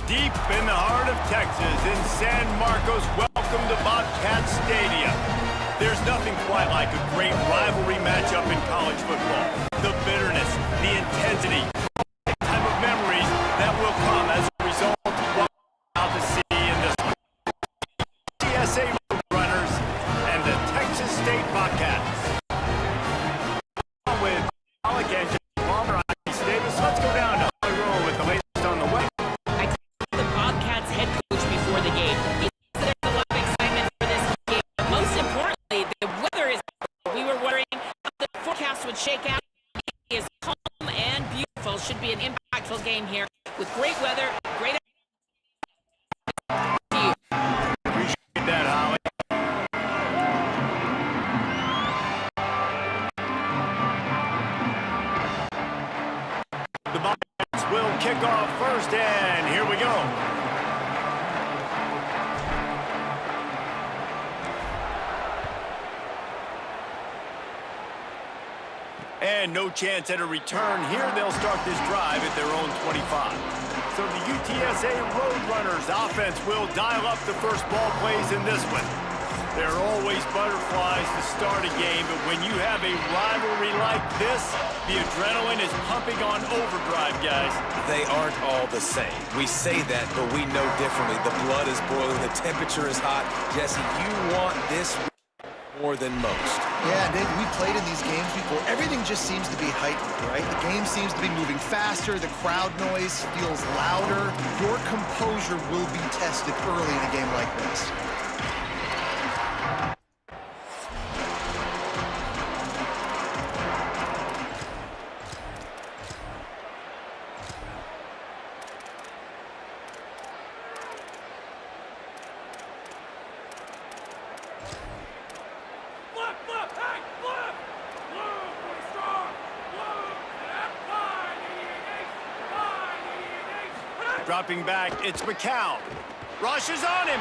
Deep in the heart of Texas, in San Marcos, welcome to Bobcat Stadium. There's nothing quite like a great rivalry matchup in college football. The bitterness, the intensity, the type of memories that will come as a result of what we're about to see in this one. UTSA Roadrunners and the Texas State Bobcats. With Alec and Palmer, Davis, let's go down to Hollywood with the latest on the way. I talked to the Bobcats head coach before the game. He said there's a lot of excitement for this game, but most importantly, the weather is. We were worrying how the forecast would shake out. It is calm and beautiful. Should be an impactful game here with great weather, great. Appreciate that, Holly. The Bobcats will kick off first, and here we go. And no chance at a return here. They'll start this drive at their own 25. So the UTSA Roadrunners offense will dial up the first ball plays in this one. There are always butterflies to start a game, but when you have a rivalry like this, the adrenaline is pumping on overdrive, guys. They aren't all the same. We say that, but we know differently. The blood is boiling, the temperature is hot. Jesse, you want this more than most. Yeah, Dave, we played in these games before. Everything just seems to be heightened, right? The game seems to be moving faster. The crowd noise feels louder. Your composure will be tested early in a game like this. Dropping back, it's McCown. Rushes on him.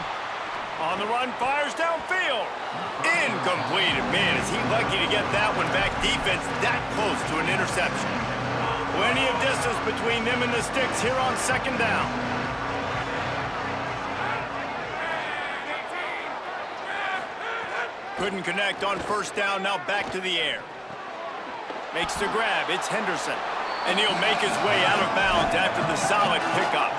On the run, fires downfield. Incomplete. Man, is he lucky to get that one back. Defense that close to an interception. Plenty of distance between them and the sticks here on second down. Couldn't connect on first down, now back to the air. Makes the grab, it's Henderson. And he'll make his way out of bounds after the solid pickup.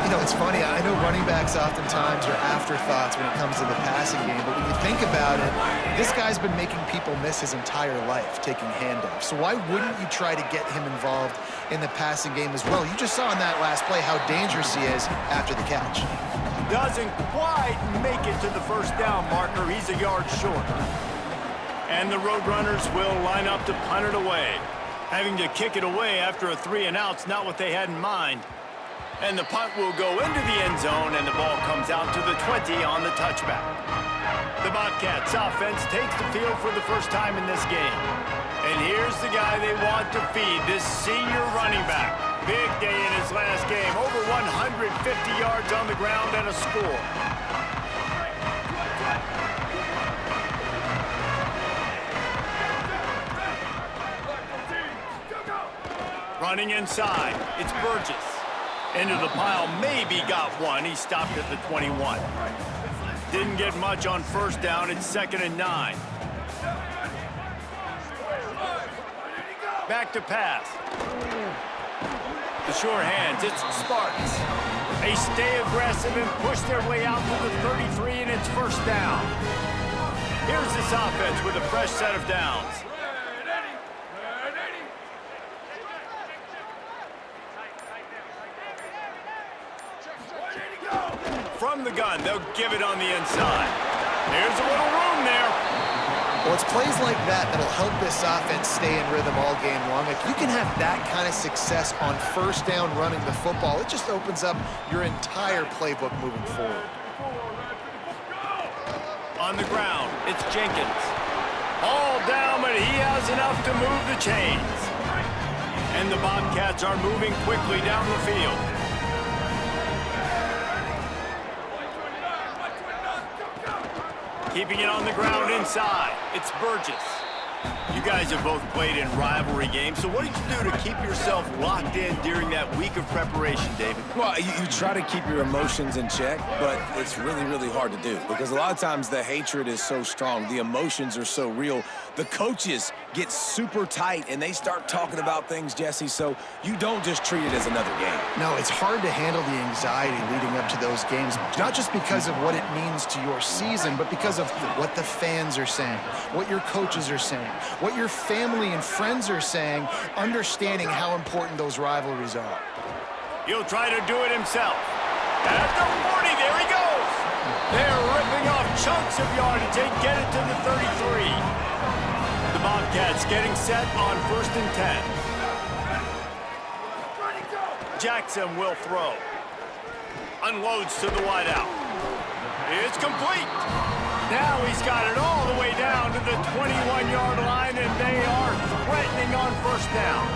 You know, it's funny. I know running backs oftentimes are afterthoughts when it comes to the passing game, but when you think about it, this guy's been making people miss his entire life taking handoffs. So why wouldn't you try to get him involved in the passing game as well? You just saw in that last play how dangerous he is after the catch. Doesn't quite make it to the first down marker. He's a yard short. And the Roadrunners will line up to punt it away. Having to kick it away after a 3-and-out's not what they had in mind. And the punt will go into the end zone, and the ball comes out to the 20 on the touchback. The Bobcats offense takes the field for the first time in this game. And here's the guy they want to feed, this senior running back. Big day in his last game, over 150 yards on the ground and a score. Running inside, it's Burgess. Into the pile, maybe got one. He stopped at the 21. Didn't get much on first down. It's 2nd and 9. Back to pass. The sure hands, it's Sparks. They stay aggressive and push their way out to the 33, and it's first down. Here's this offense with a fresh set of downs. From the gun, they'll give it on the inside. There's a little room there. Well, it's plays like that that'll help this offense stay in rhythm all game long. If you can have that kind of success on first down running the football, it just opens up your entire playbook moving forward. On the ground, it's Jenkins. All down, but he has enough to move the chains. And the Bobcats are moving quickly down the field. Keeping it on the ground inside. It's Burgess. You guys have both played in rivalry games, so what did you do to keep yourself locked in during that week of preparation, David? Well, you try to keep your emotions in check, but it's really, really hard to do because a lot of times the hatred is so strong, the emotions are so real. The coaches get super tight, and they start talking about things, Jesse, so you don't just treat it as another game. No, it's hard to handle the anxiety leading up to those games, not just because of what it means to your season, but because of what the fans are saying, what your coaches are saying, what your family and friends are saying, understanding how important those rivalries are. He'll try to do it himself. At the 40, there he goes. They're ripping off chunks of yardage. They get it to the 33. The Bobcats getting set on 1st and 10. Jackson will throw. Unloads to the wideout. It's complete. Now he's got it all the way down to the 21-yard line, and they are threatening on 1st down.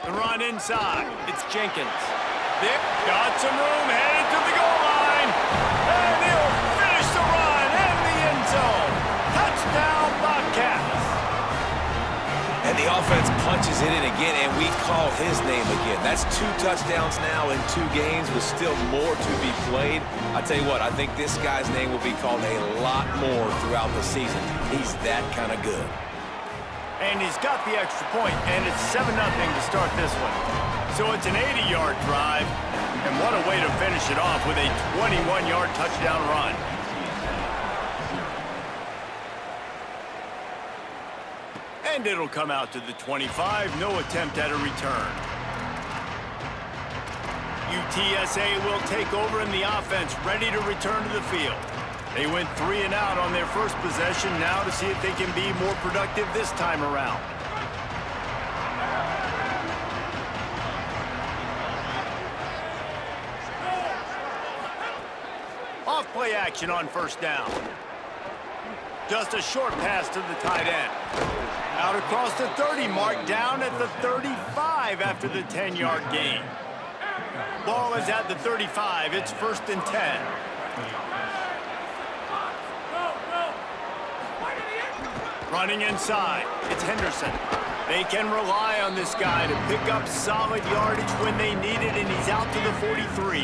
The run inside. It's Jenkins. They've got some room, headed to the goal line. And he'll finish the run in the end zone. Touchdown, Bobcats. And the offense punches it in again, and we call his name again. That's 2 touchdowns now in 2 games with still more to be played. I tell you what, I think this guy's name will be called a lot more throughout the season. He's that kind of good. And he's got the extra point, and it's 7-0 to start this one. So it's an 80-yard drive, and what a way to finish it off with a 21-yard touchdown run. And it'll come out to the 25, no attempt at a return. UTSA will take over in the offense, ready to return to the field. They went 3 and out on their first possession, now to see if they can be more productive this time around. Off play action on 1st down. Just a short pass to the tight end. Out across the 30 mark, down at the 35 after the 10-yard gain. Ball is at the 35, it's 1st and 10. Running inside, it's Henderson. They can rely on this guy to pick up solid yardage when they need it, and he's out to the 43.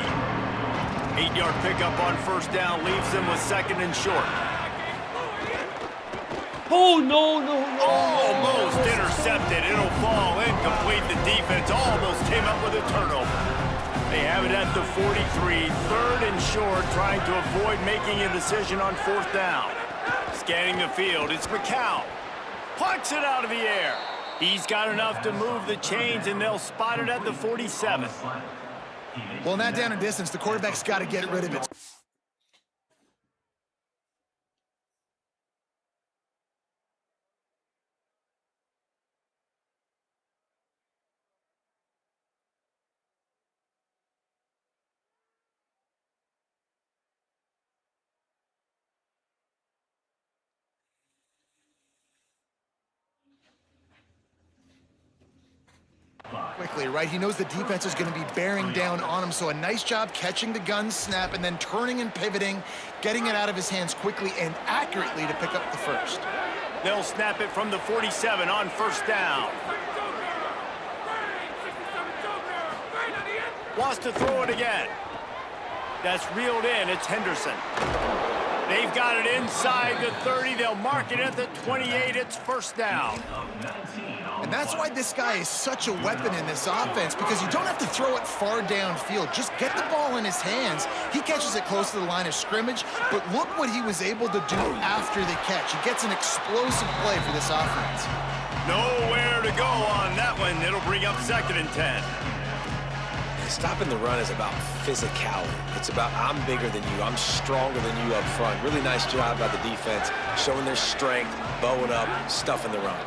8-yard pickup on 1st down leaves them with 2nd and short. Oh, no. Almost intercepted. It'll fall incomplete. The defense almost came up with a turnover. They have it at the 43, 3rd and short, trying to avoid making a decision on 4th down. Scanning the field, it's McCown. Plucks it out of the air. He's got enough to move the chains, and they'll spot it at the 47. Well, in that down and distance, the quarterback's got to get rid of it. Quickly, right? He knows the defense is going to be bearing down on him, so a nice job catching the gun snap and then turning and pivoting, getting it out of his hands quickly and accurately to pick up the 1st. They'll snap it from the 47 on 1st down. Wants to throw it again. That's reeled in. It's Henderson. They've got it inside the 30. They'll mark it at the 28. It's 1st down. And that's why this guy is such a weapon in this offense, because you don't have to throw it far downfield. Just get the ball in his hands. He catches it close to the line of scrimmage, but look what he was able to do after the catch. He gets an explosive play for this offense. Nowhere to go on that one. It'll bring up 2nd and 10. Stopping the run is about physicality. It's about I'm bigger than you, I'm stronger than you up front. Really nice job by the defense, showing their strength, bowing up, stuffing the run.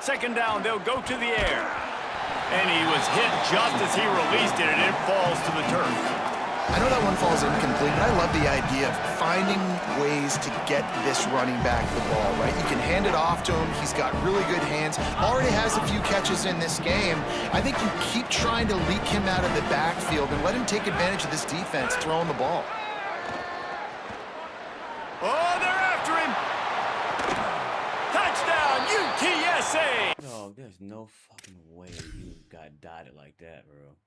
2nd down, they'll go to the air. And he was hit just as he released it, and it falls to the turf. I know that one falls incomplete, but I love the idea of finding ways to get this running back the ball, right? You can hand it off to him. He's got really good hands. Already has a few catches in this game. I think you keep trying to leak him out of the backfield and let him take advantage of this defense throwing the ball. Oh, they're after him. Touchdown, UTSA. No, there's no fucking way you got dotted like that, bro.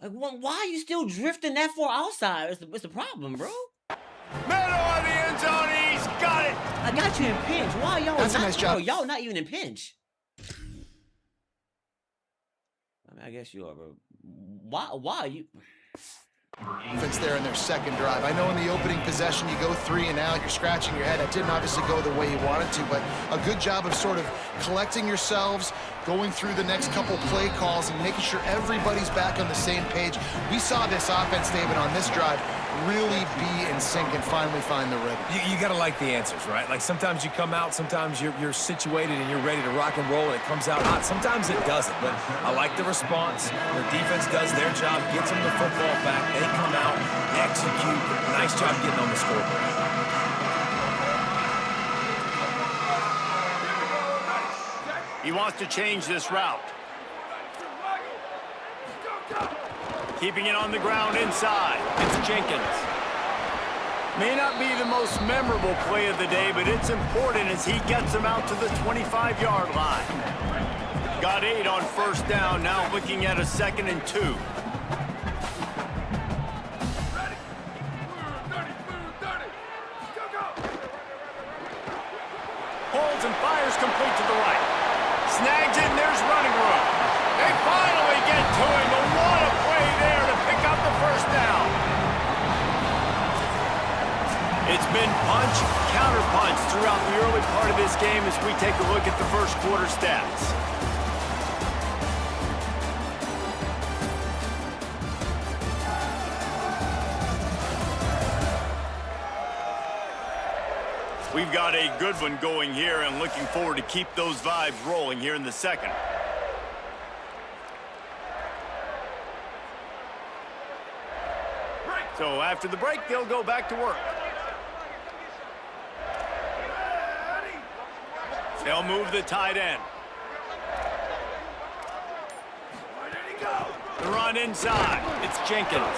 Like, why are you still drifting that far outside? It's the problem, bro. Middle of the end zone, he's got it. I got you in pinch. Why y'all That's a nice job. Y'all not even in pinch. I mean, I guess you are, bro. Why are you... Offense there in their second drive. I know in the opening possession you go 3 and out, you're scratching your head. That didn't obviously go the way you wanted to, but a good job of sort of collecting yourselves, going through the next couple play calls and making sure everybody's back on the same page. We saw this offense, David, on this drive really be in sync and finally find the rhythm. You got to like the answers, right? Like sometimes you come out, sometimes you're situated and you're ready to rock and roll and it comes out hot. Sometimes it doesn't, but I like the response. The defense does their job, gets them the football back. They come out, execute. Nice job getting on the scoreboard. He wants to change this route. Keeping it on the ground inside. It's Jenkins. May not be the most memorable play of the day, but it's important as he gets him out to the 25-yard line. Got 8 on first down, now looking at a 2nd and 2. Holds and fires complete to the right. Snags it, and there's running room. They finally get to him, but what a play there to pick up the first down. It's been punch, counter-punch throughout the early part of this game as we take a look at the first quarter stats. We've got a good one going here and looking forward to keep those vibes rolling here in the second. So after the break, they'll go back to work. They'll move the tight end. The run inside. It's Jenkins.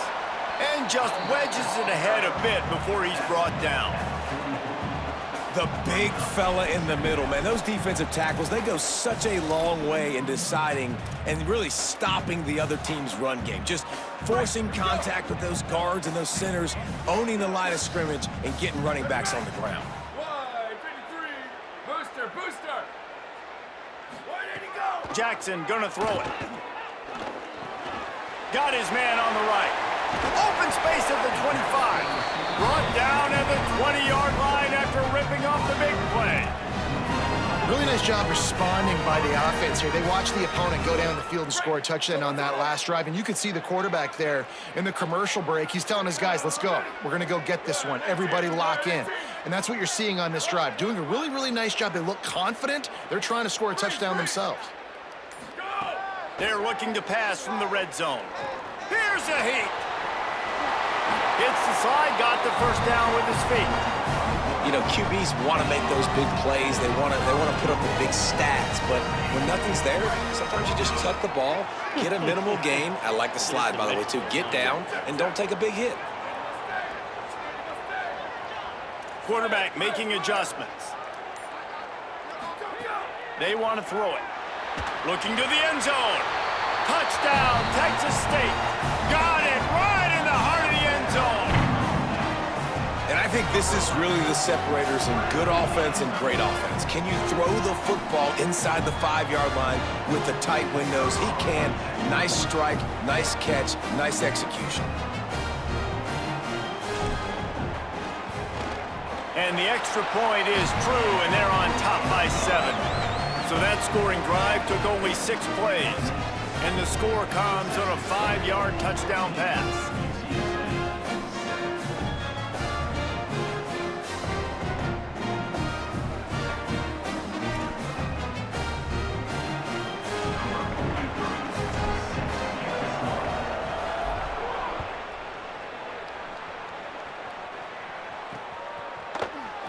And just wedges it ahead a bit before he's brought down. The big fella in the middle, man. Those defensive tackles, they go such a long way in deciding and really stopping the other team's run game. Just forcing contact with those guards and those centers, owning the line of scrimmage, and getting running backs on the ground. Booster! Where did he go? Jackson gonna throw it. Got his man on the right. Open space at the 25. Brought down at the 20-yard line after ripping off the big play. Really nice job responding by the offense here. They watched the opponent go down the field and score a touchdown on that last drive, and you could see the quarterback there in the commercial break. He's telling his guys, let's go. We're going to go get this one. Everybody lock in. And that's what you're seeing on this drive. Doing a really, really nice job. They look confident. They're trying to score a touchdown themselves. They're looking to pass from the red zone. Here's a heat. Hits the slide, got the first down with his feet. You know, QBs want to make those big plays. They want to put up the big stats. But when nothing's there, sometimes you just tuck the ball, get a minimal gain. I like the slide, by the way, too. Get down and don't take a big hit. Quarterback making adjustments. They want to throw it. Looking to the end zone. Touchdown, Texas State. Got it right in the heart of the end zone. And I think this is really the separators in good offense and great offense. Can you throw the football inside the 5-yard line with the tight windows? He can. Nice strike, nice catch, nice execution. And the extra point is true, and they're on top by 7. So that scoring drive took only 6 plays. And the score comes on a 5-yard touchdown pass.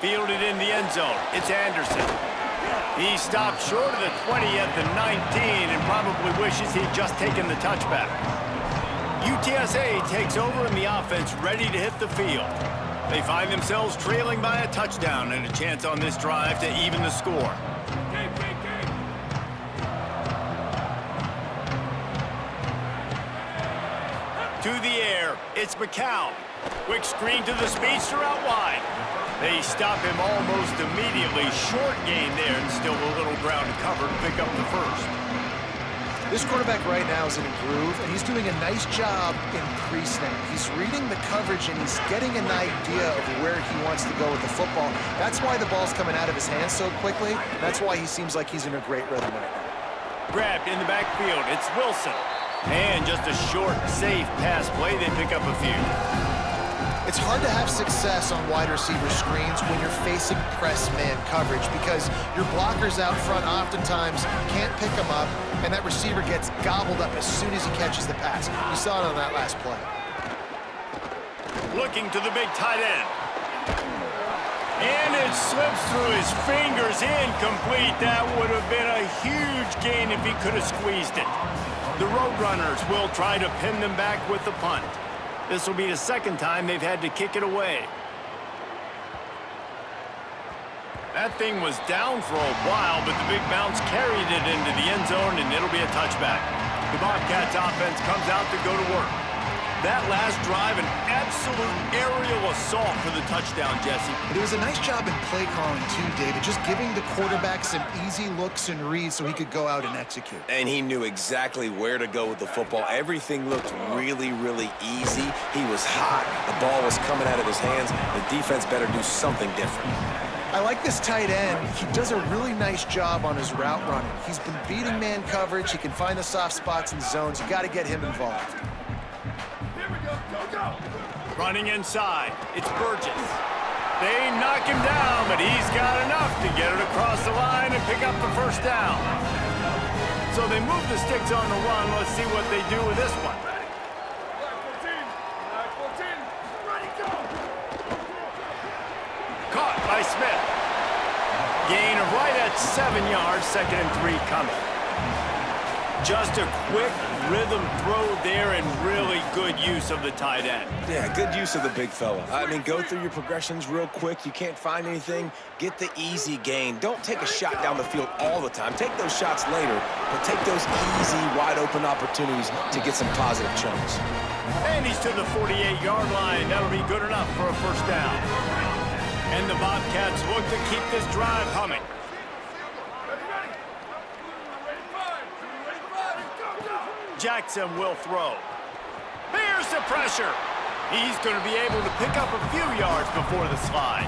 fielded in the end zone. It's Anderson. He stopped short of the 20 at the 19 and probably wishes he'd just taken the touchback. UTSA takes over in the offense, ready to hit the field. They find themselves trailing by a touchdown and a chance on this drive to even the score. To the air, it's McCown. Quick screen to the speedster out wide. They stop him almost immediately. Short gain there and still a little ground to cover to pick up the first. This quarterback right now is in a groove, and he's doing a nice job in pre-snap. He's reading the coverage, and he's getting an idea of where he wants to go with the football. That's why the ball's coming out of his hands so quickly. That's why he seems like he's in a great rhythm right now. Grabbed in the backfield. It's Wilson. And just a short, safe pass play. They pick up a few. It's hard to have success on wide receiver screens when you're facing press man coverage because your blockers out front oftentimes can't pick them up, and that receiver gets gobbled up as soon as he catches the pass. You saw it on that last play. Looking to the big tight end. And it slips through his fingers, incomplete. That would have been a huge gain if he could have squeezed it. The Roadrunners will try to pin them back with the punt. This will be the second time they've had to kick it away. That thing was down for a while, but the big bounce carried it into the end zone, and it'll be a touchback. The Bobcats offense comes out to go to work. That last drive, an absolute aerial assault for the touchdown, Jesse. It was a nice job in play calling too, David, just giving the quarterback some easy looks and reads so he could go out and execute. And he knew exactly where to go with the football. Everything looked really, really easy. He was hot. The ball was coming out of his hands. The defense better do something different. I like this tight end. He does a really nice job on his route running. He's been beating man coverage. He can find the soft spots and zones. You got to get him involved. Running inside, it's Burgess. They knock him down, but he's got enough to get it across the line and pick up the first down. So they move the sticks on the run. Let's see what they do with this one. Caught by Smith. Gain of right at 7 yards, 2nd and 3 coming. Just a quick rhythm throw there and really good use of the tight end. Yeah, good use of the big fella. I mean, go through your progressions real quick. You can't find anything. Get the easy gain. Don't take a shot down the field all the time. Take those shots later, but take those easy, wide-open opportunities to get some positive chunks. And he's to the 48-yard line. That'll be good enough for a first down. And the Bobcats look to keep this drive humming. Jackson will throw. Here's the pressure. He's going to be able to pick up a few yards before the slide.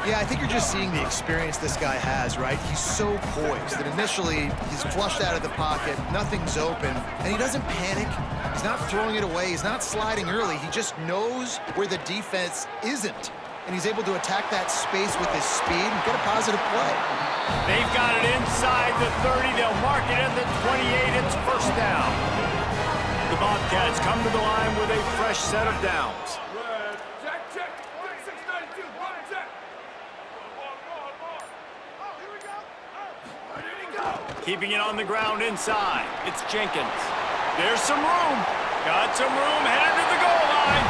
Yeah, I think you're just seeing the experience this guy has, right? He's so poised that initially he's flushed out of the pocket, nothing's open, and he doesn't panic. He's not throwing it away. He's not sliding early. He just knows where the defense isn't, and he's able to attack that space with his speed and get a positive play. They've got it inside the 30. They'll mark it at the 28. It's first down. The Bobcats come to the line with a fresh set of downs. Check, check. 692, check. Here we go. Where did he go? Keeping it on the ground inside. It's Jenkins. There's some room. Got some room. Headed to the goal line.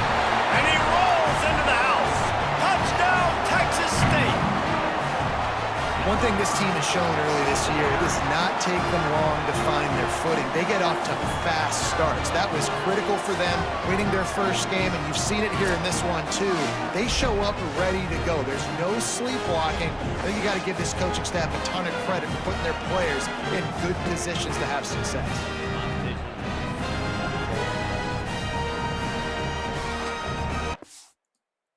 And he rolls into the house. Touchdown, Texas State. One thing this team has shown early this year, it does not take them long to find their footing. They get off to fast starts. That was critical for them, winning their first game, and you've seen it here in this one too. They show up ready to go. There's no sleepwalking. I think you got to give this coaching staff a ton of credit for putting their players in good positions to have success.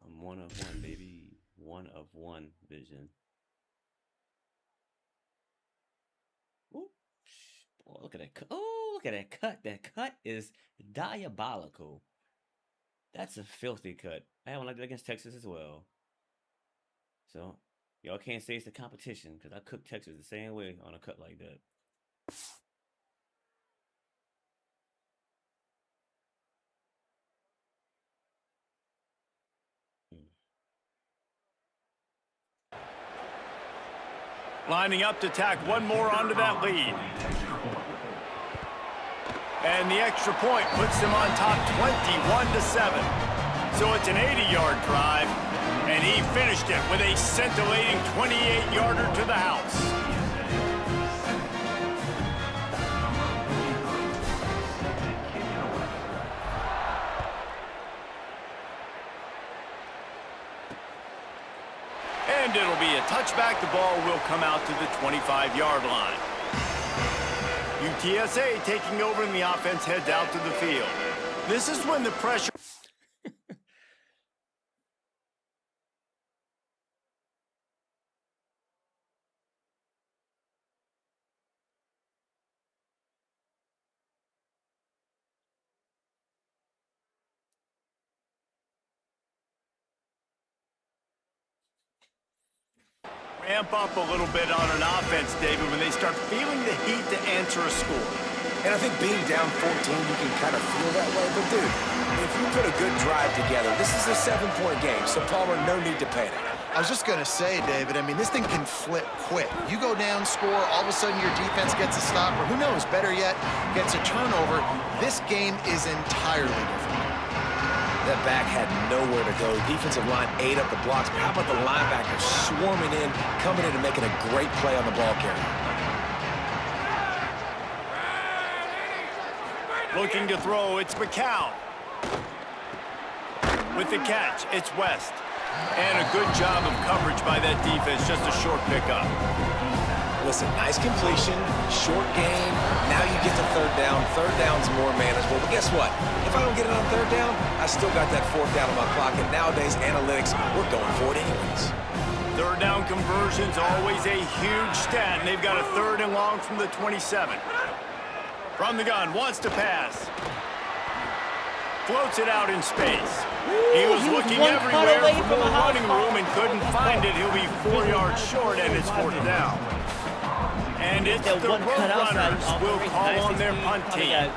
I'm 1 of 1, baby. 1 of 1 vision. Ooh. Boy, look at that cut. Oh, look at that cut. That cut is diabolical. That's a filthy cut. I had one like that against Texas as well. So, y'all can't say it's the competition because I cooked Texas the same way on a cut like that. Lining up to tack one more onto that lead. And the extra point puts them on top 21-7. So it's an 80-yard drive, and he finished it with a scintillating 28-yarder to the house. And it'll be a touchback. The ball will come out to the 25-yard line. UTSA taking over, and the offense heads out to the field. This is when the pressure... ramp up a little bit on an offense, David, when they start feeling the heat to answer a score. And I think being down 14, you can kind of feel that way. But, dude, if you put a good drive together, this is a 7-point game, so Palmer, no need to panic. I was just going to say, David, I mean, this thing can flip quick. You go down, score, all of a sudden your defense gets a stop, or who knows, better yet, gets a turnover. This game is entirely different. That back had nowhere to go. Defensive line ate up the blocks. But how about the linebackers swarming in, coming in and making a great play on the ball carrier? Looking to throw, it's McCown. With the catch, it's West. And a good job of coverage by that defense, just a short pickup. Listen, nice completion, short game. Now you get to third down. Third down's more manageable. But guess what? If I don't get it on third down, I still got that fourth down on my clock. And nowadays, analytics, we're going for it anyways. Third down conversion's always a huge stat, and they've got a 3rd and long from the 27. From the gun, wants to pass. Floats it out in space. He was looking everywhere for more running room and couldn't find it. He'll be 4 yards short, and it's 4th down. And it's the Road Runners will call on their punt team.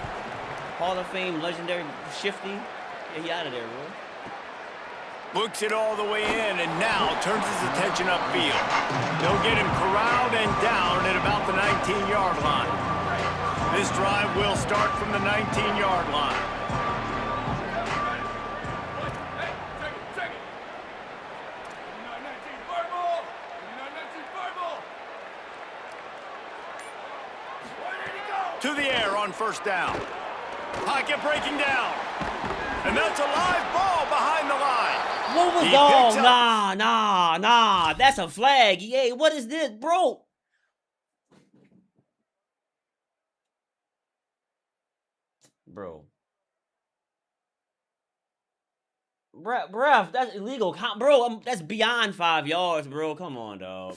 Hall of Fame legendary Shifty. Yeah, he out of there, bro. Looks it all the way in, and now turns his attention upfield. They'll get him corralled and down at about the 19-yard line. This drive will start from the 19-yard line. To the air on 1st down. Pocket breaking down. And that's a live ball behind the line. What was that? Nah. That's a flag. Yay, what is this, bro? Bro. Bruh, that's illegal. Bro, that's beyond 5 yards, bro. Come on, dog.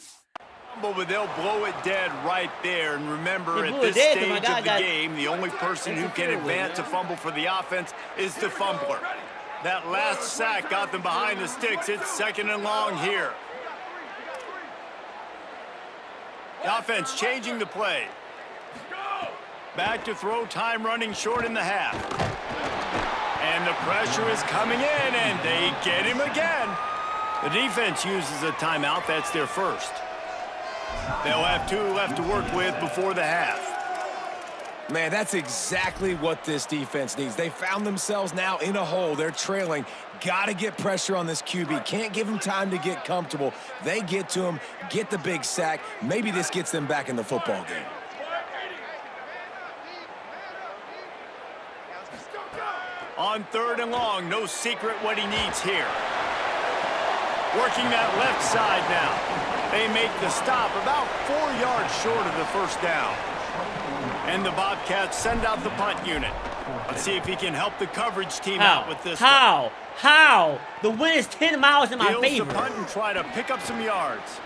But they'll blow it dead right there. And remember, at this stage of the game, the only person who can advance a fumble for the offense is the fumbler. That last sack got them behind the sticks. It's 2nd and long here. The offense changing the play. Back to throw, time running short in the half. And the pressure is coming in, and they get him again. The defense uses a timeout. That's their first. They'll have 2 left to work with before the half. Man, that's exactly what this defense needs. They found themselves now in a hole. They're trailing. Got to get pressure on this QB. Can't give him time to get comfortable. They get to him, get the big sack. Maybe this gets them back in the football game. On 3rd and long, no secret what he needs here. Working that left side now. They make the stop about 4 yards short of the 1st down. And the Bobcats send out the punt unit. Let's see if he can help the coverage team out with this. How? The wind is 10 miles in my favor. The punt and try to pick up some yards.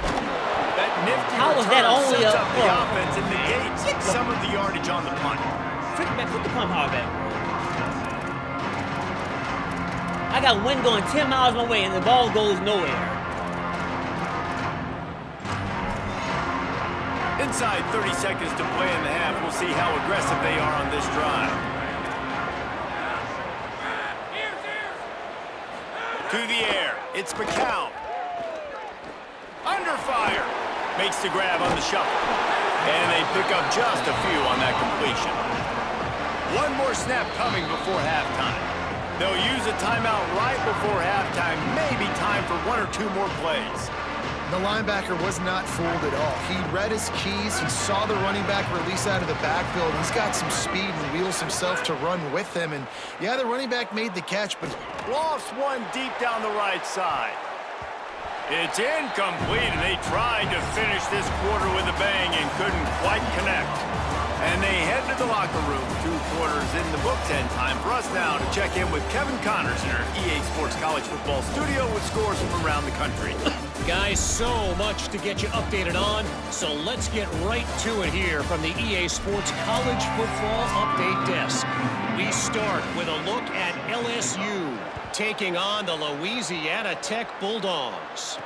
That nifty How was that only sets a up the offense and negates some of the yardage on the punt. Put the punt hard back, bro. I got wind going 10 miles my way and the ball goes nowhere. Inside 30 seconds to play in the half. We'll see how aggressive they are on this drive. To the air. It's McCown. Under fire. Makes the grab on the shuffle. And they pick up just a few on that completion. One more snap coming before halftime. They'll use a timeout right before halftime. Maybe time for one or two more plays. The linebacker was not fooled at all. He read his keys. He saw the running back release out of the backfield. He's got some speed and wheels himself to run with him. And, yeah, the running back made the catch, but Lost one deep down the right side. It's incomplete, and they tried to finish this quarter with a bang and couldn't quite connect. And they head to the locker room. 2 quarters in the books, and time for us now to check in with Kevin Connors in our EA Sports College Football studio with scores from around the country. Guys, so much to get you updated on, so let's get right to it here from the EA Sports College Football Update Desk. We start with a look at LSU taking on the Louisiana Tech Bulldogs.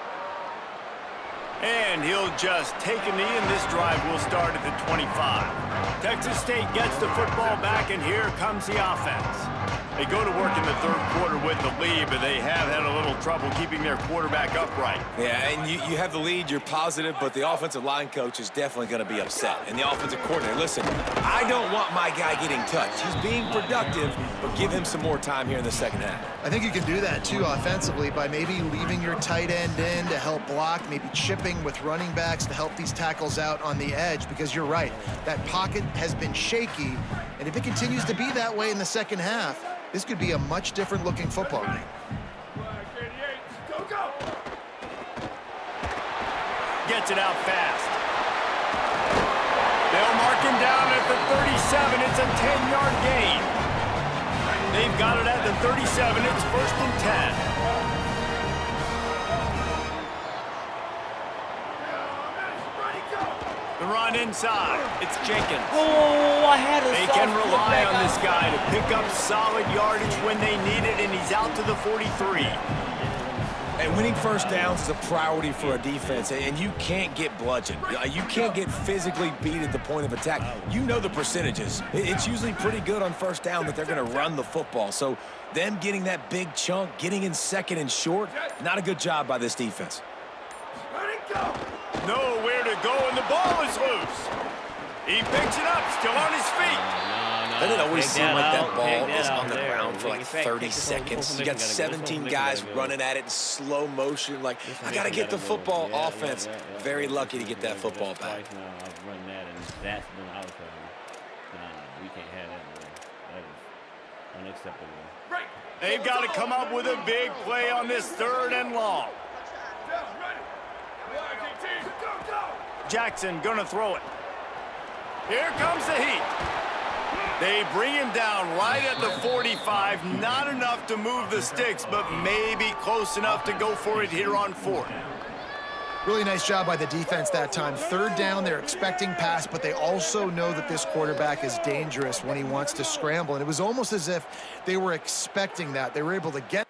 And he'll just take a knee, and this drive will start at the 25. Texas State gets the football back, and here comes the offense. They go to work in the 3rd quarter with the lead, but they have had a little trouble keeping their quarterback upright. Yeah, and you have the lead, you're positive, but the offensive line coach is definitely going to be upset. And the offensive coordinator, listen, I don't want my guy getting touched. He's being productive, but give him some more time here in the second half. I think you can do that, too, offensively, by maybe leaving your tight end in to help block, maybe chipping with running backs to help these tackles out on the edge, because you're right, that pocket has been shaky, and if it continues to be that way in the second half, this could be a much different looking football game. Go, go. Gets it out fast. They'll mark him down at the 37. It's a 10-yard gain. They've got it at the 37. It's 1st and 10. The run inside. It's Jenkins. Oh, I had a They soft can foot rely back on this out. guy to pick up solid yardage when they need it, and he's out to the 43. And winning first downs is a priority for a defense, and you can't get bludgeoned. You can't get physically beat at the point of attack. You know the percentages. It's usually pretty good on first down that they're going to run the football. So them getting that big chunk, getting in 2nd and short, not a good job by this defense. Ready, go. Nowhere to go, and the ball is loose. He picks it up, still on his feet. Doesn't it always Take seem that like that out, ball take that is out on the there. ground for Take like it back, 30 take the seconds? full You got permission, gotta go. 17 Full guys permission, running at it in slow motion. Like, I got to get the football offense. Very lucky to get that football back. Twice now I've run that, and that's been out of trouble. No, we can't have that, man. That is unacceptable. Right. They've got to come up with a big play on this 3rd and long. Down, ready. Go, go. Jackson gonna throw it. Here comes the heat. They bring him down right at the 45. Not enough to move the sticks, but maybe close enough to go for it here on 4th. Really nice job by the defense that time. 3rd down, they're expecting pass, but they also know that this quarterback is dangerous when he wants to scramble. And it was almost as if they were expecting that. They were able to get...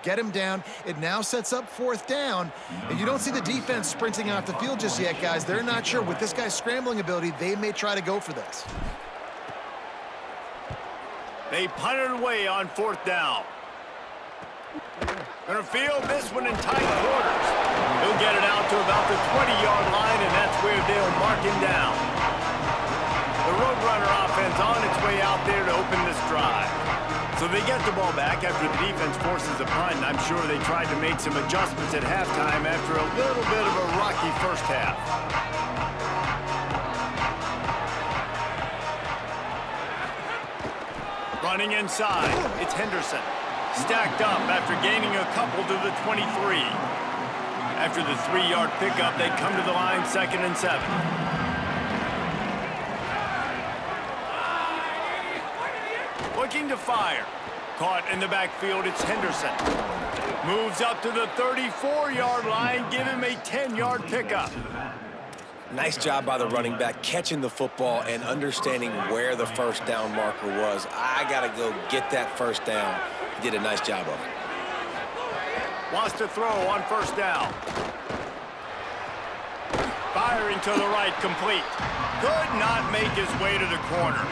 Get him down. It now sets up 4th down. And you don't see the defense sprinting off the field just yet, guys. They're not sure. With this guy's scrambling ability, they may try to go for this. They punt it away on 4th down. Gonna field this one in tight quarters. He'll get it out to about the 20-yard line, and that's where they'll mark him down. The Roadrunner offense on its way out there to open this drive. So they get the ball back after the defense forces a punt, and I'm sure they tried to make some adjustments at halftime after a little bit of a rocky first half. Running inside, it's Henderson. Stacked up after gaining a couple to the 23. After the 3-yard pickup, they come to the line 2nd and 7. Looking to fire. Caught in the backfield, it's Henderson. Moves up to the 34-yard line, give him a 10-yard pickup. Nice job by the running back, catching the football and understanding where the first down marker was. I got to go get that first down. He did a nice job of it. Wants to throw on first down. Firing to the right, complete. Could not make his way to the corner.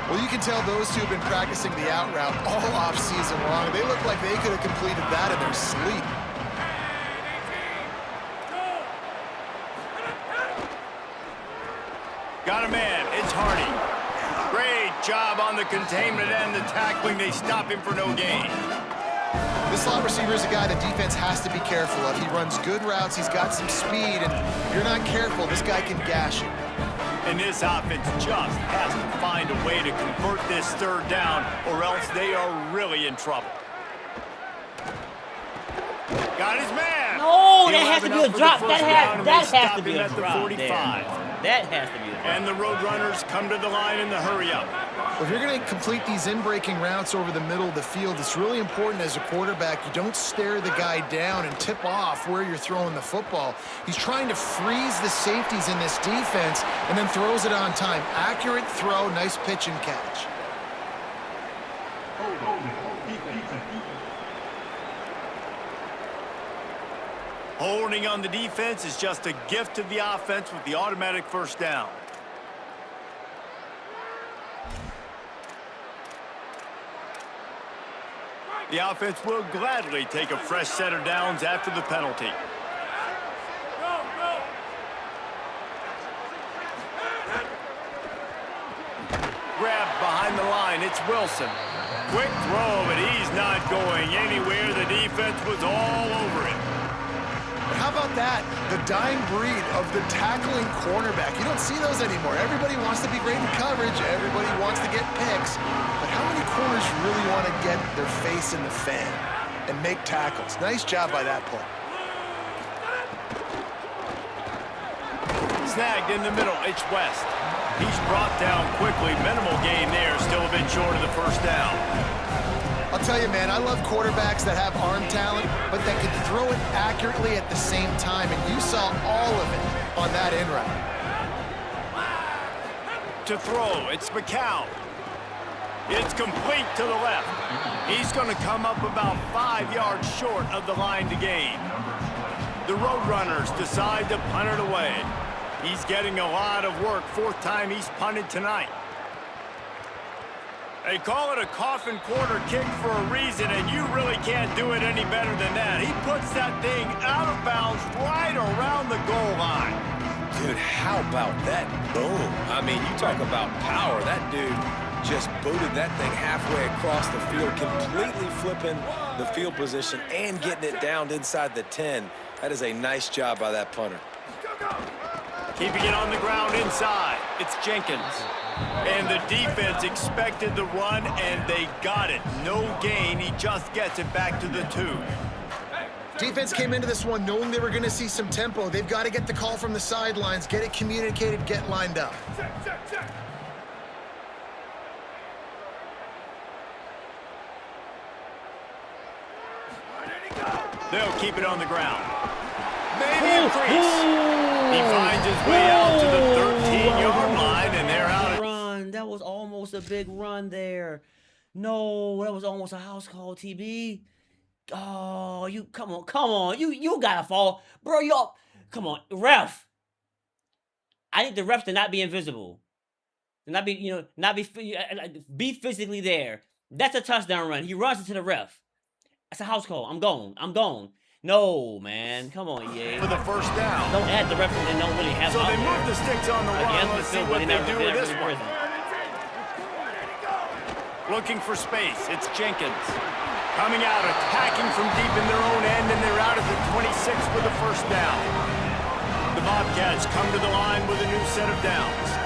Well, you can tell those two have been practicing the out route all off-season long. They look like they could have completed that in their sleep. Got a man. It's Hardy. Great job on the containment and the tackling. They stop him for no gain. This slot receiver is a guy the defense has to be careful of. He runs good routes. He's got some speed, and if you're not careful, this guy can gash you. And this offense just has to find a way to convert this third down, or else they are really in trouble. Got his man. No, He'll that has have to be enough a for the drop. first That down, and they has stop to be him a at the drop 45. there. That has to be a drop. And the Roadrunners come to the line in the hurry-up. If you're going to complete these in-breaking routes over the middle of the field, it's really important as a quarterback you don't stare the guy down and tip off where you're throwing the football. He's trying to freeze the safeties in this defense and then throws it on time. Accurate throw, nice pitch and catch. Holding on the defense is just a gift to the offense with the automatic first down. The offense will gladly take a fresh set of downs after the penalty. Grabbed behind the line, it's Wilson. Quick throw, but he's not going anywhere. The defense was all over it. But how about that? The dying breed of the tackling cornerback. You don't see those anymore. Everybody wants to be great in coverage. Everybody wants to get picks. But how many corners really want to get their face in the fan and make tackles? Nice job by that play. Snagged in the middle, it's West. He's brought down quickly. Minimal gain there, still a bit short of the first down. I'll tell you, man, I love quarterbacks that have arm talent, but that can throw it accurately at the same time, and you saw all of it on that in route. To throw, it's McCown. It's complete to the left. He's going to come up about 5 yards short of the line to gain. The Roadrunners decide to punt it away. He's getting a lot of work. Fourth time he's punted tonight. They call it a coffin corner kick for a reason, and you really can't do it any better than that. He puts that thing out of bounds right around the goal line. Dude, how about that boom? I mean, you talk about power. That dude just booted that thing halfway across the field, completely flipping the field position and getting it down inside the 10. That is a nice job by that punter. Keeping it on the ground inside. It's Jenkins. And the defense expected the run, and they got it. No gain. He just gets it back to the 2. Defense came into this one knowing they were going to see some tempo. They've got to get the call from the sidelines, get it communicated, get lined up. They'll keep it on the ground. Maybe a crease. He finds his way out to the 13-yard line, and they're out. Run. That was almost a big run there. No, that was almost a house call, TB. Oh, you come on. You gotta fall, bro. Y'all, come on, ref. I need the refs to not be invisible, to not be physically there. That's a touchdown run. He runs into the ref. That's a house call. I'm gone. No, man. Come on, EA. For the first down. Don't add the referee and don't really have. So they move the sticks on the run. Let's see what they do with this one. Looking for space. It's Jenkins. Coming out, attacking from deep in their own end, and they're out at the 26 for the first down. The Bobcats come to the line with a new set of downs.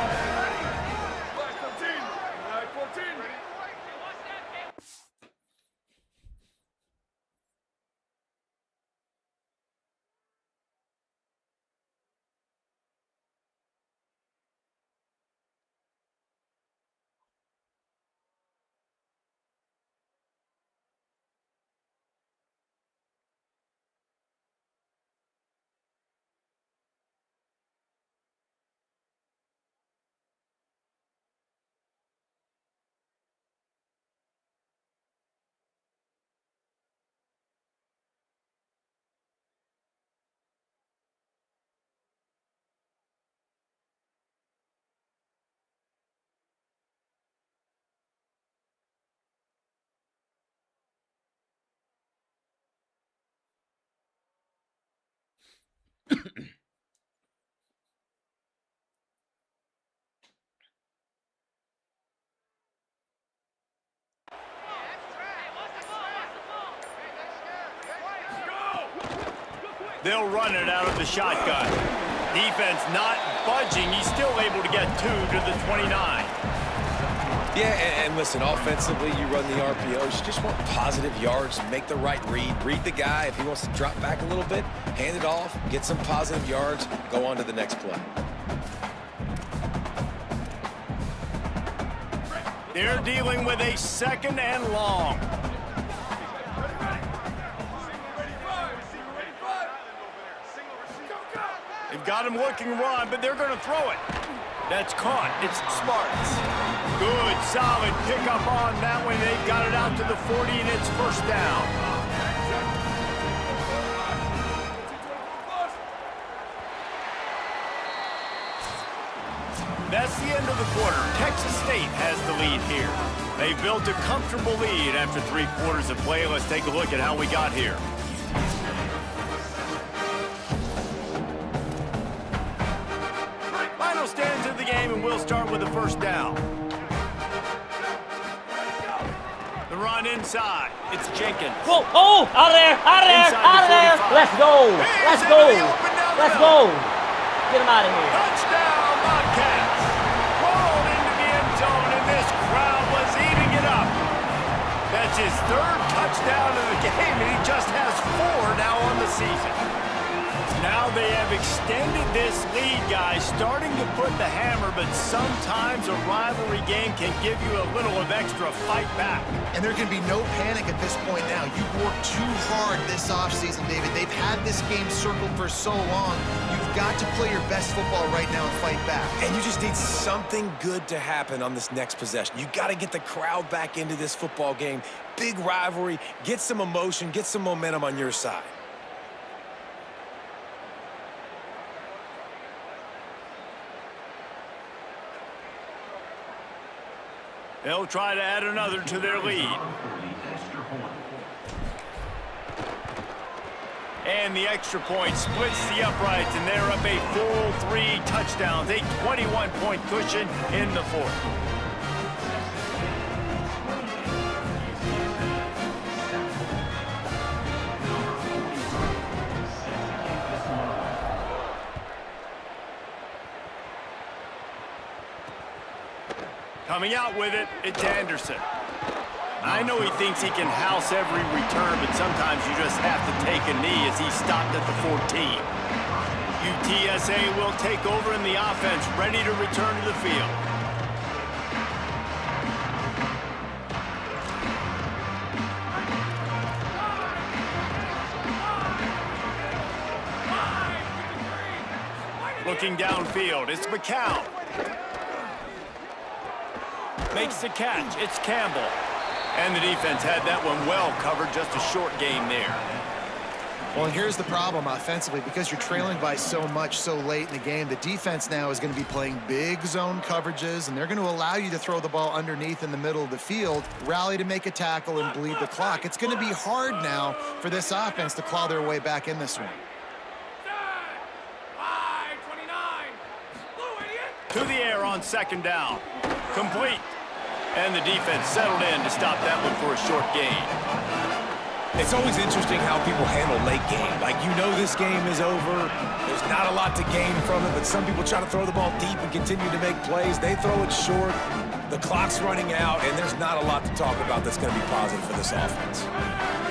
They'll run it out of the shotgun. Defense not budging. He's still able to get 2 to the 29. Yeah, and listen, offensively, you run the RPOs. You just want positive yards, make the right read. Read the guy. If he wants to drop back a little bit, hand it off, get some positive yards, go on to the next play. They're dealing with a 2nd and long. They've got him looking run, but they're going to throw it. That's caught. It's Sparks. Good, solid pickup on that one. They've got it out to the 40, and it's 1st down. That's the end of the quarter. Texas State has the lead here. They've built a comfortable lead after 3 quarters of play. Let's take a look at how we got here. Final stands of the game, and we'll start with the 1st down. The run inside. It's Jenkins. Whoa, oh, out of there, out of there, Inside out of the there. 45. Let's go, let's go, let's go. Get him out of here. Touchdown, Bobcats. Rolled into the end zone, and this crowd was eating it up. That's his 3rd touchdown of the game, and he just has 4 now on the season. Now they have extended this lead, guys, starting to put the hammer, but sometimes a rivalry game can give you a little of extra fight back. And there can be no panic at this point now. You've worked too hard this offseason, David. They've had this game circled for so long. You've got to play your best football right now and fight back. And you just need something good to happen on this next possession. You got to get the crowd back into this football game. Big rivalry. Get some emotion. Get some momentum on your side. They'll try to add another to their lead. And the extra point splits the uprights, and they're up a full 3 touchdowns, a 21-point cushion in the 4th. Coming out with it, it's Anderson. I know he thinks he can house every return, but sometimes you just have to take a knee as he stopped at the 14. UTSA will take over in the offense, ready to return to the field. Looking downfield, it's McCown. Makes the catch. It's Campbell. And the defense had that one well covered. Just a short game there. Well, and here's the problem offensively. Because you're trailing by so much so late in the game, the defense now is going to be playing big zone coverages, and they're going to allow you to throw the ball underneath in the middle of the field, rally to make a tackle, and bleed the clock. It's going to be hard now for this offense to claw their way back in this one. To the air on 2nd down. Complete. And the defense settled in to stop that one for a short gain. It's always interesting how people handle late game. Like, you know this game is over. There's not a lot to gain from it, but some people try to throw the ball deep and continue to make plays. They throw it short. The clock's running out, and there's not a lot to talk about that's going to be positive for this offense.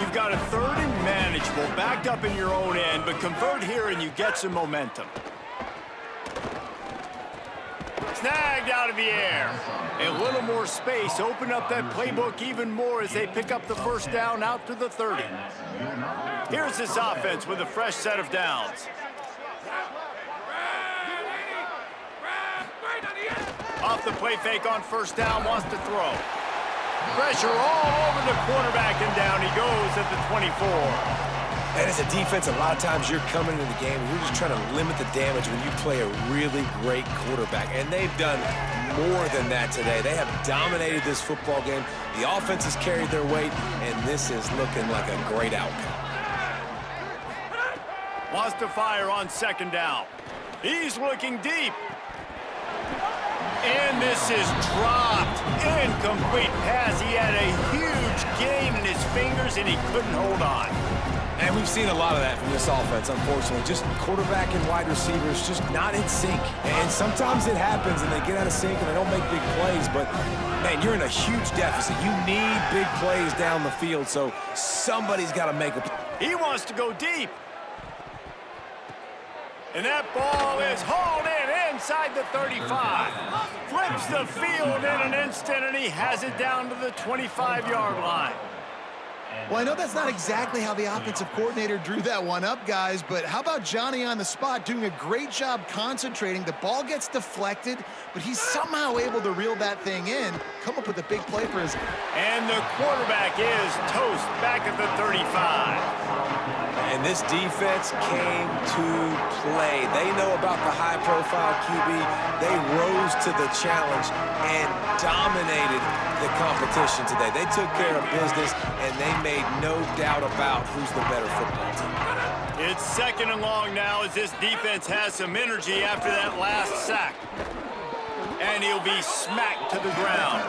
You've got a 3rd and manageable, backed up in your own end, but convert here and you get some momentum. Snagged out of the air. A little more space. Open up that playbook even more as they pick up the 1st down out to the 30. Here's this offense with a fresh set of downs. Off the play fake on 1st down, wants to throw. Pressure all over the quarterback, and down he goes at the 24. And as a defense, a lot of times you're coming into the game and you're just trying to limit the damage when you play a really great quarterback. And they've done more than that today. They have dominated this football game. The offense has carried their weight, and this is looking like a great outcome. Wants to fire on 2nd down. He's looking deep. And this is dropped. Incomplete pass. He had a huge gain in his fingers, and he couldn't hold on. And we've seen a lot of that from this offense, unfortunately. Just quarterback and wide receivers just not in sync. And sometimes it happens and they get out of sync and they don't make big plays. But, man, you're in a huge deficit. You need big plays down the field, so somebody's got to make a play. He wants to go deep. And that ball is hauled in inside the 35. Flips the field in an instant, and he has it down to the 25-yard line. Well, I know that's not exactly how the offensive coordinator drew that one up, guys, but how about Johnny on the spot doing a great job concentrating? The ball gets deflected, but he's somehow able to reel that thing in, come up with a big play for his... And the quarterback is toast back at the 35. And this defense came to play. They know about the high-profile QB. They rose to the challenge and dominated the competition today. They took care of business, and they made no doubt about who's the better football team. It's 2nd and long now as this defense has some energy after that last sack. And he'll be smacked to the ground.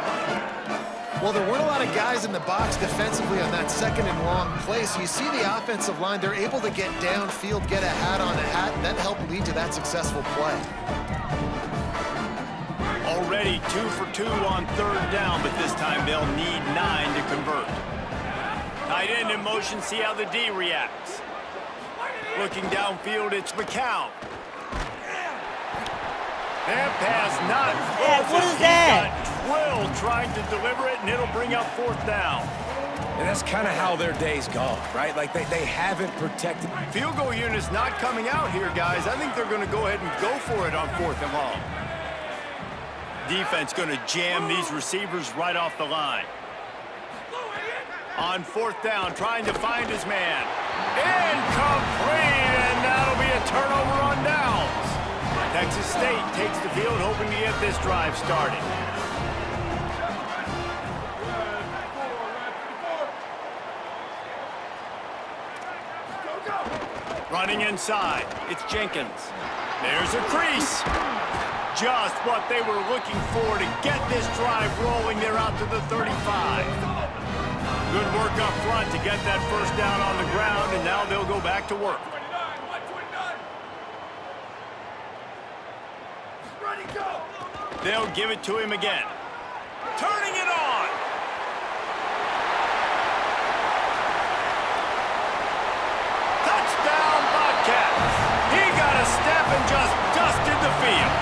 Well, there weren't a lot of guys in the box defensively on that 2nd and long play, so you see the offensive line, they're able to get downfield, get a hat on a hat, and that helped lead to that successful play. Already 2 for 2 on 3rd down, but this time they'll need 9 to convert. Tight end in motion, see how the D reacts. Looking downfield, it's McCown. That pass not close. What is that? Drilled trying to deliver it, and it'll bring up 4th down. And that's kind of how their day's gone, right? Like they haven't protected. Field goal unit's not coming out here, guys. I think they're going to go ahead and go for it on 4th and long. Defense going to jam these receivers right off the line. On 4th down, trying to find his man. Incomplete, and that'll be a turnover on downs. Texas State takes the field, hoping to get this drive started. Running inside, it's Jenkins. There's a crease. Just what they were looking for to get this drive rolling. They're out to the 35. Good work up front to get that 1st down on the ground, and now they'll go back to work. They'll give it to him again. Turning it on. Touchdown, Bobcats. He got a step and just dusted the field.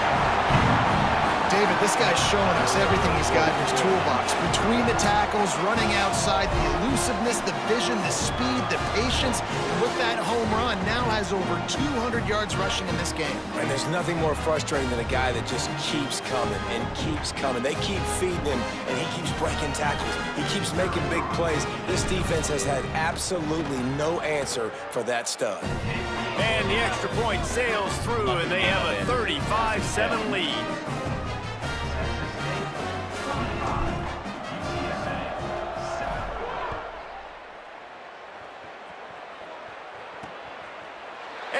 David, this guy's showing us everything he's got in his toolbox. Between the tackles, running outside, the elusiveness, the vision, the speed, the patience. And with that home run, now has over 200 yards rushing in this game. And there's nothing more frustrating than a guy that just keeps coming and keeps coming. They keep feeding him, and he keeps breaking tackles. He keeps making big plays. This defense has had absolutely no answer for that stud. And the extra point sails through, and they have a 35-7 lead.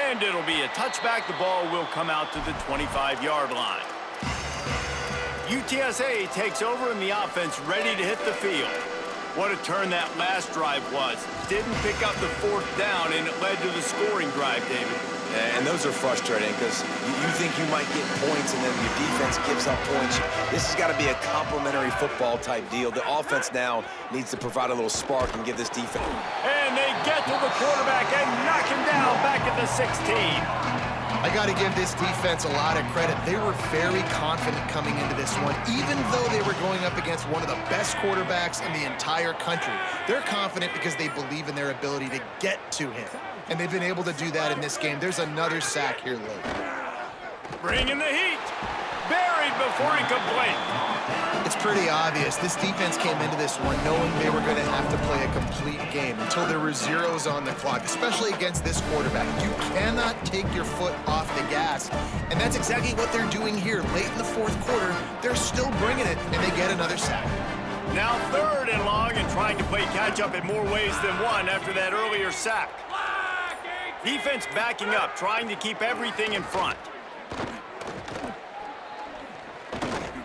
And it'll be a touchback. The ball will come out to the 25-yard line. UTSA takes over and the offense ready to hit the field. What a turn that last drive was. Didn't pick up the 4th down, and it led to the scoring drive, David. And those are frustrating because you think you might get points and then your defense gives up points. This has got to be a complementary football type deal. The offense now needs to provide a little spark and give this defense. And they get to the quarterback and knock him down back at the 16. I got to give this defense a lot of credit. They were very confident coming into this one, even though they were going up against one of the best quarterbacks in the entire country. They're confident because they believe in their ability to get to him. And they've been able to do that in this game. There's another sack here late. Bringing the heat. Buried before he could blink. It's pretty obvious. This defense came into this one knowing they were going to have to play a complete game until there were zeros on the clock, especially against this quarterback. You cannot take your foot off the gas. And that's exactly what they're doing here. Late in the 4th quarter, they're still bringing it, and they get another sack. Now 3rd and long and trying to play catch-up in more ways than one after that earlier sack. Defense backing up, trying to keep everything in front.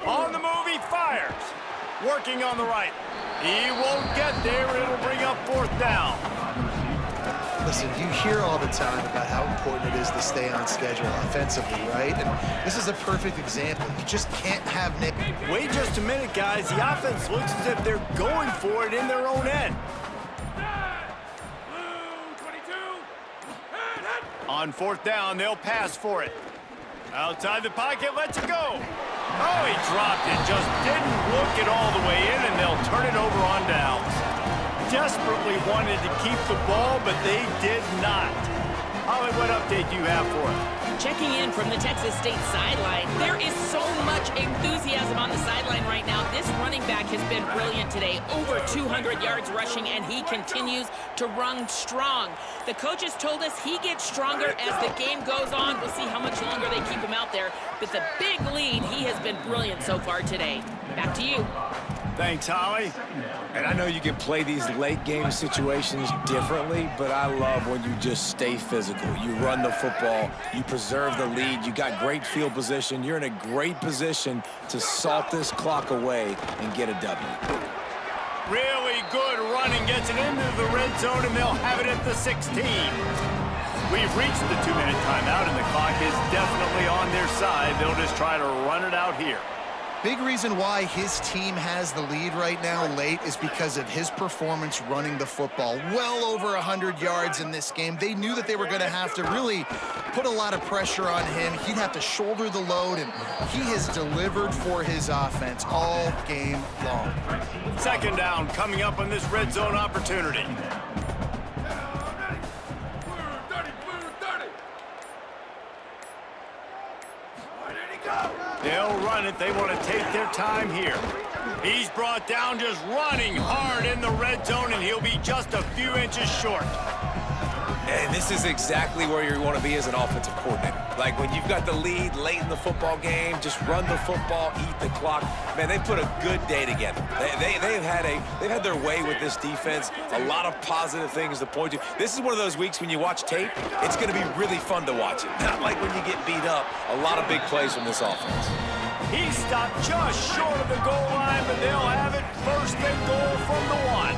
On the move, he fires. Working on the right. He won't get there. It'll bring up 4th down. Listen, you hear all the time about how important it is to stay on schedule offensively, right? And this is a perfect example. You just can't have Nick. Wait just a minute, guys. The offense looks as if they're going for it in their own end. On fourth down, they'll pass for it. Outside the pocket, lets it go. Oh, he dropped it. Just didn't look it all the way in, and they'll turn it over on downs. Desperately wanted to keep the ball, but they did not. Holly, what update do you have for us? Checking in from the Texas State sideline. There is so much enthusiasm on the sideline right now. This running back has been brilliant today. Over 200 yards rushing, and he continues to run strong. The coaches told us he gets stronger as the game goes on. We'll see how much longer they keep him out there. With the big lead, he has been brilliant so far today. Back to you. Thanks, Holly. And I know you can play these late game situations differently, but I love when you just stay physical. You run the football, you preserve the lead, you got great field position. You're in a great position to salt this clock away and get a W. Really good running, gets it into the red zone, and they'll have it at the 16. We've reached the 2-minute timeout, and the clock is definitely on their side. They'll just try to run it out here. Big reason why his team has the lead right now late is because of his performance running the football. Well over 100 yards in this game. They knew that they were going to have to really put a lot of pressure on him. He'd have to shoulder the load, and he has delivered for his offense all game long. Second down coming up on this red zone opportunity. They'll run it. They want to take their time here. He's brought down just running hard in the red zone, and he'll be just a few inches short. And this is exactly where you want to be as an offensive coordinator. Like when you've got the lead late in the football game, just run the football, eat the clock. Man, they put a good day together. They've had their way with this defense. A lot of positive things to point to. This is one of those weeks when you watch tape, it's going to be really fun to watch it. Not like when you get beat up. A lot of big plays from this offense. He stopped just short of the goal line, but they'll have it first and goal from the 1.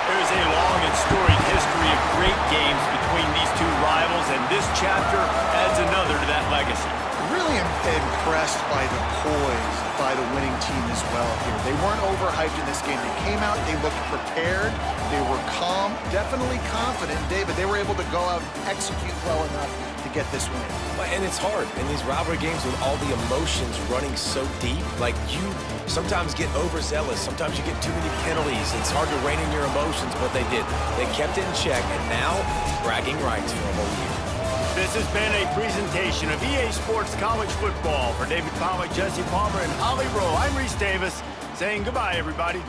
There's a long and storied history of great games between these two rivals, and this chapter adds another to that legacy. Really impressed by the poise by the winning team as well here. They weren't overhyped in this game. They came out, they looked prepared, they were calm, definitely confident. David, they were able to go out and execute well enough to get this win. And it's hard in these rivalry games with all the emotions running so deep. Like you sometimes get overzealous. Sometimes you get too many penalties. It's hard to rein in your emotions, but they did. They kept it in check, and now bragging rights for a whole year. This has been a presentation of EA Sports College Football. For David Pollack, Jesse Palmer, and Holly Rowe, I'm Reese Davis saying goodbye, everybody.